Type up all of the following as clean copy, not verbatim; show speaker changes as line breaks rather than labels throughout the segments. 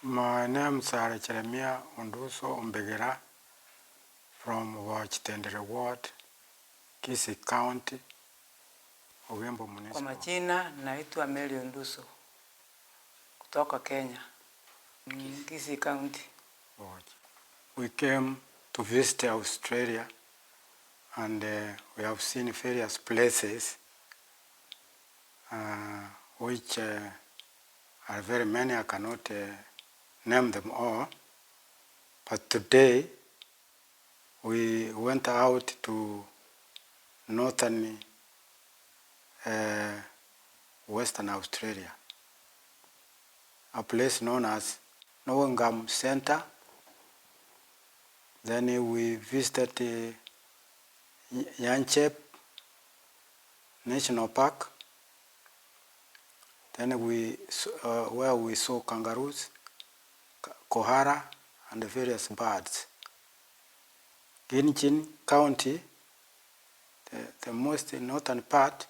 My name is Jeremiah Onduso Umbegera from Wachitendere Ward, Kisii County, Ugembo Municipal.
Kwa majina naitwa Mary Onduso kutoka Kenya, Kisii County.
We came to visit Australia and we have seen various places which are very many. I cannot name them all, but today we went out to northern Western Australia, a place known as Nowengam Center. Then we visited Yanchep National Park. Then where we saw kangaroos, kohara, and various birds. Gingin County, the most northern part,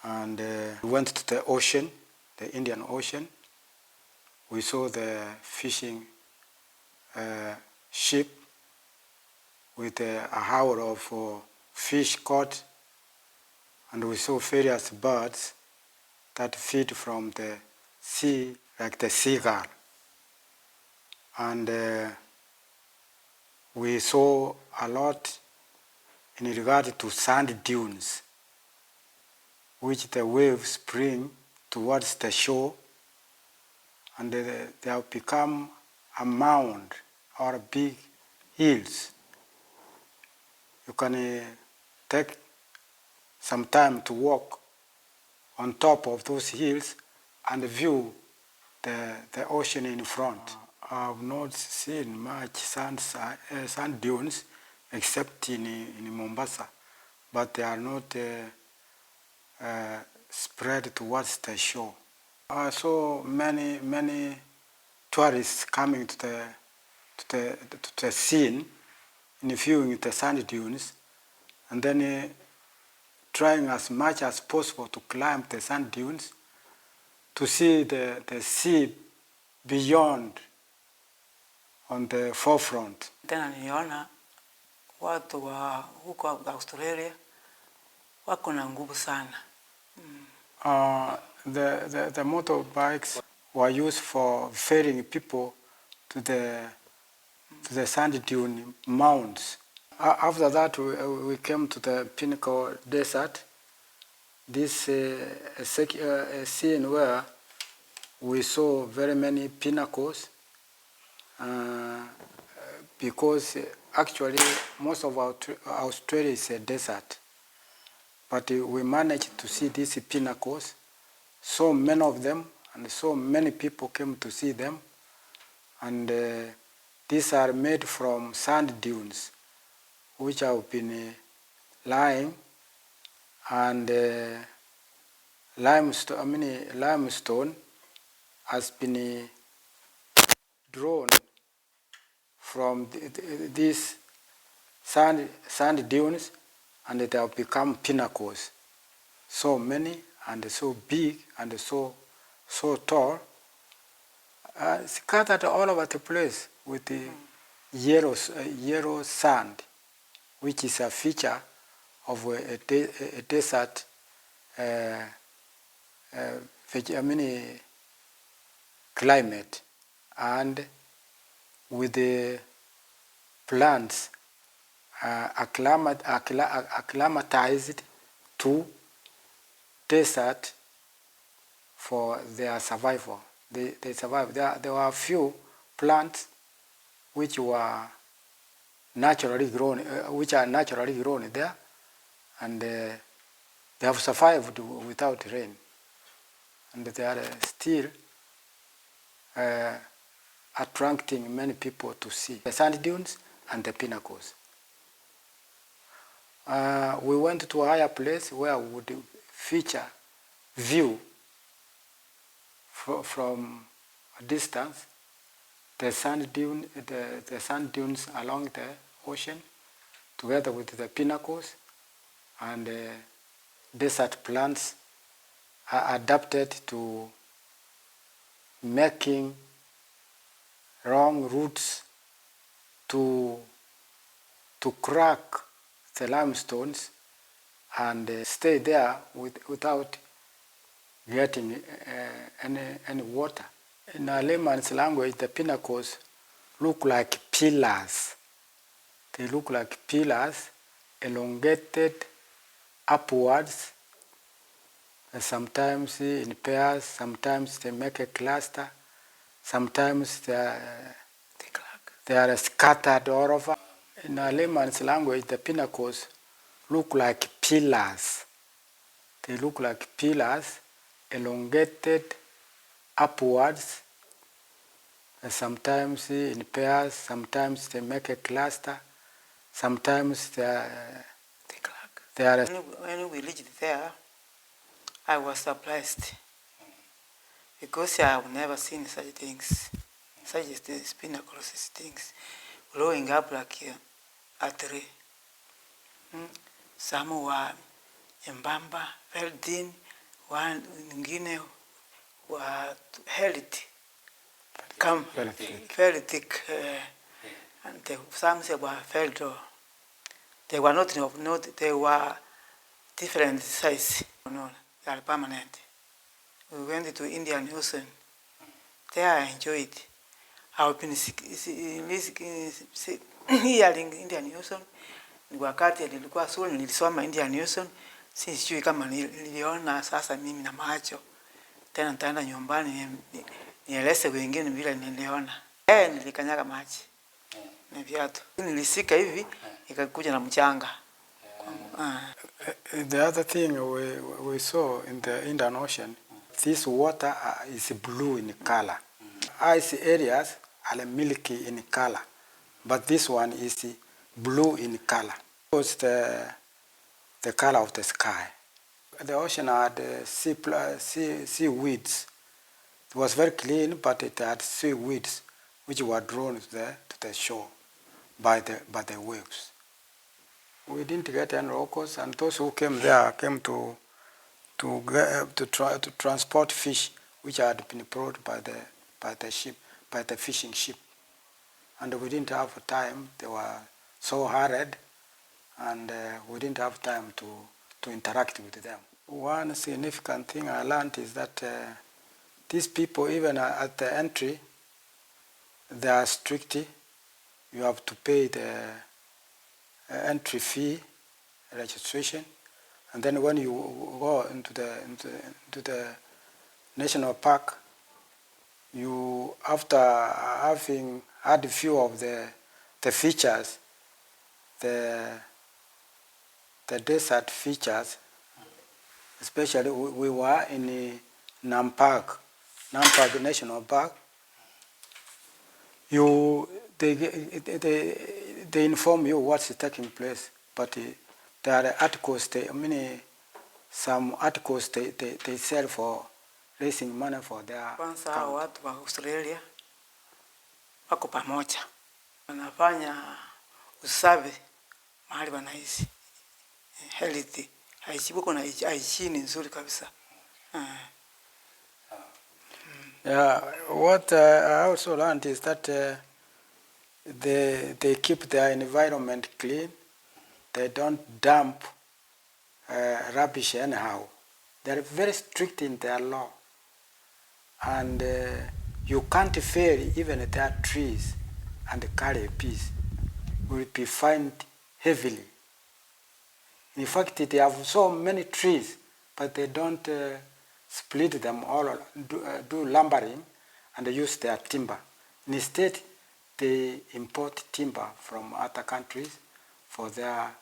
and we went to the ocean, the Indian Ocean. We saw the fishing ship with a howl of fish caught, and we saw various birds that feed from the sea, like the seagull. And we saw a lot in regard to sand dunes, which the waves bring towards the shore, and they have become a mound or big hills. You can take some time to walk on top of those hills and view the ocean in front. I have not seen much sand dunes except in Mombasa, but they are not spread towards the shore. I saw many tourists coming to the scene in viewing the sand dunes, and then trying as much as possible to climb the sand dunes to see the sea beyond on the forefront.
Tena niona watu wa huko Australia wako na nguvu sana.
The motorbikes were used for ferrying people to the sand dune mounds. After that, we came to the Pinnacle Desert. This scene where we saw very many pinnacles, because actually most of Australia is a desert. But we managed to see these pinnacles, so many of them, and so many people came to see them. And these are made from sand dunes, which have been lying, and limestone has been drawn from these sand dunes, and they have become pinnacles. So many and so big and so tall, scattered all over the place with the yellow sand, which is a feature of a desert climate, and with the plants acclimatized to desert for their survival. They survive. There were a few plants which were naturally grown, there, and they have survived without rain, and they are still attracting many people to see the sand dunes and the pinnacles. We went to a higher place where we would feature view from a distance the sand dunes along the ocean, together with the pinnacles and desert plants are adapted to making wrong routes to crack the limestones and stay there without getting any water. In a layman's language, the pinnacles look like pillars. They look like pillars, elongated upwards, sometimes in pairs, sometimes they make a cluster, sometimes they are scattered all over. In a layman's language, the pinnacles look like pillars. They look like pillars, elongated upwards, sometimes in pairs, sometimes they make a cluster, sometimes they are.
When we reached there, I was surprised because I have never seen such things, such as these pinnacles, things growing up like a tree. Some were embamba, very thin, one ingine were healthy, very thick, and some were very tall. They were not of note, they were different size. No, they are permanent. We went to Indian Ocean. There I enjoyed. I've been hearing Indian Ocean. Wakati nilikuwa shule nilisoma Indian Ocean, sijui kama niliona sasa mimi na macho. Tena nitaenda nyumbani nieleze wengine vile niliona. Nilikanyaga maji na viatu. Nilisika hivi ikakuja na mchanga.
The other thing we saw in the Indian Ocean, this water is blue in color. Ice areas are milky in color, but this one is blue in color. It's the color of the sky. The ocean had seaweeds. It was very clean, but it had seaweeds which were drawn to the shore by the waves. We didn't get any locals, and those who came there came to transport fish which had been brought by the fishing ship. And we didn't have time. They were so hurried, and we didn't have time to interact with them. One significant thing I learned is that these people, even at the entry, they are strict. You have to pay the entry fee, registration, and then when you go into the national park, you, after having had a few of the features, the desert features, especially we were in Nampak National Park. They inform you what's taking place, but there are articles. Some articles they sell for raising money for their.
Kwanza watu wa Australia wako pamoja, wanafanya usafi mahali wanaishi, healthy, haishibuko na haishini nzuri kabisa.
Yeah, what I also learned is that they keep their environment clean. They don't dump rubbish anyhow. They're very strict in their law. And you can't fail even their trees and carry a piece. Will be fined heavily. In fact, they have so many trees, but they don't split them all, do lumbering, and use their timber. Instead, they import timber from other countries for their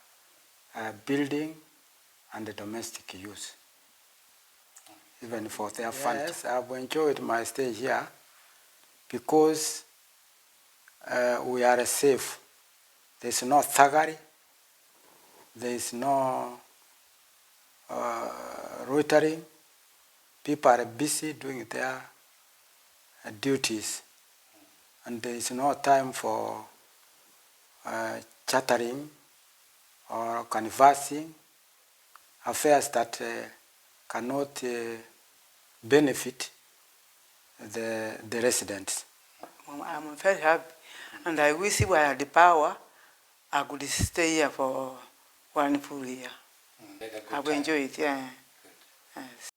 building and the domestic use, even for their fun. Yes, I've enjoyed my stay here because we are safe. There's no thuggery. There's no loitering. People are busy doing their duties, and there is no time for chattering or conversing, affairs that cannot benefit the residents.
I'm very happy, and I wish if I had the power, I could stay here for 1 full year. I will enjoy it, yeah. Yes.